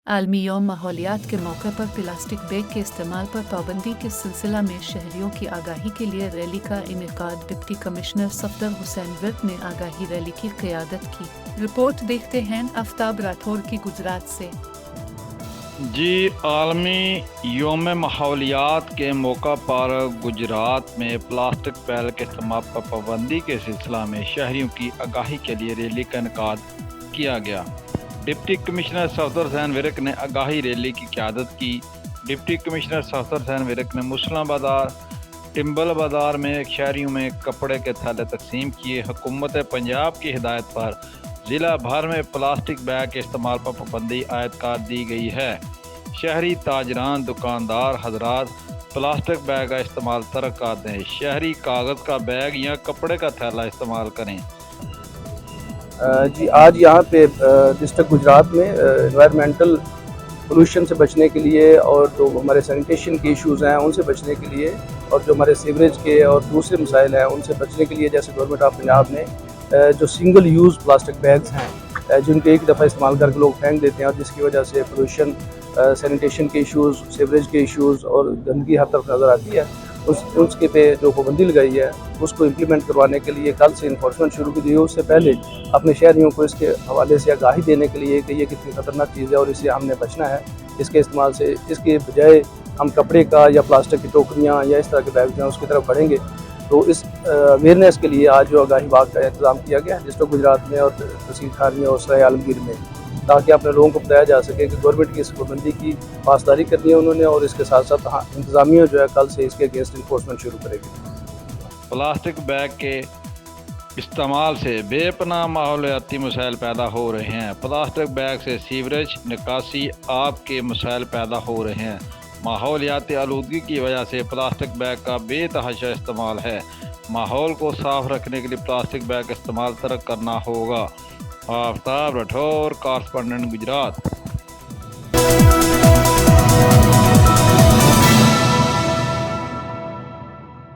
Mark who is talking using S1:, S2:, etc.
S1: आलमी यौम माहौलियात के मौके पर प्लास्टिक बैग के इस्तेमाल पर पाबंदी के सिलसिला में शहरियों की आगाही के लिए रैली का इनेकाद। डिप्टी कमिश्नर सफदर हुसैन विर्क ने आगाही रैली की क़यादत की। रिपोर्ट देखते हैं आफ्ताब राठौर की गुजरात से।
S2: जी, आलमी यौम माहौलियात के मौका पर गुजरात में प्लास्टिक बैग के इस्तेमाल पर पाबंदी के सिलसिला में शहरियों की आगाही के लिए रैली का इनेकाद किया गया। डिप्टी कमिश्नर सफदर हुसैन विर्क ने आगाही रैली की क़यादत की। डिप्टी कमिश्नर सफदर हुसैन विर्क ने मुसला बाजार, टिम्बल बाजार में शहरियों में कपड़े के थैले तकसीम किए। हुकूमत पंजाब की हिदायत पर ज़िला भर में प्लास्टिक बैग के इस्तेमाल पर पाबंदी आयद कर दी गई है। शहरी ताजरान, दुकानदार हजरात प्लास्टिक बैग का इस्तेमाल तर्क कर दें। शहरी कागज़ का बैग या कपड़े का थैला इस्तेमाल करें।
S3: जी, आज यहाँ पे डिस्ट्रिक्ट गुजरात में एनवायरमेंटल पोल्यूशन से बचने के लिए और जो हमारे सैनिटेशन के इश्यूज़ हैं उनसे बचने के लिए और जो हमारे सीवरेज के और दूसरे मसाइल हैं उनसे बचने के लिए, जैसे गवर्नमेंट ऑफ पंजाब ने जो सिंगल यूज़ प्लास्टिक बैग्स हैं जिनको एक दफ़ा इस्तेमाल करके लोग फेंक देते हैं और जिसकी वजह से पोल्यूशन, सैनिटेशन के इश्यूज़, सीवरेज के इश्यूज़ और गंदगी हर तरफ नज़र आती है, उसके पे जो पाबंदी लगाई है उसको इम्प्लीमेंट करवाने के लिए कल से इन्फोर्समेंट शुरू की गई है। उससे पहले अपने शहरियों को इसके हवाले से आगाही देने के लिए कि ये कितनी ख़तरनाक चीज़ है और इससे हमने बचना है। इसके इस्तेमाल से, इसके बजाय हम कपड़े का या प्लास्टिक की टोकरियाँ या इस तरह के बैग हैं उसकी तरफ बढ़ेंगे। तो इस अवेयरनेस के लिए आज जो आगाही बाग का इंतज़ाम किया गया है डिस्ट्रिक्ट गुजरात में और तहसील खान में और सराय आलमगीर में, ताकि अपने लोगों को बताया जा सके कि गवर्नमेंट की इस पाबंदी की पासदारी करनी है उन्होंने और इसके साथ साथ इंतज़ामिया जो है कल से इसके अगेंस्ट इन्फोर्समेंट शुरू करेगी।
S2: प्लास्टिक बैग के इस्तेमाल से बेपनाह माहौलियाती मसाइल पैदा हो रहे हैं। प्लास्टिक बैग से सीवरेज, निकासी, आब के मसाइल पैदा हो रहे हैं। माहौलियाती आलूदगी की वजह से प्लास्टिक बैग का बेतहाशा इस्तेमाल है। माहौल को साफ रखने के लिए प्लास्टिक बैग का इस्तेमाल तर्क करना होगा। आफ्ताब राठौर, कॉरेस्पोंडेंट गुजरात।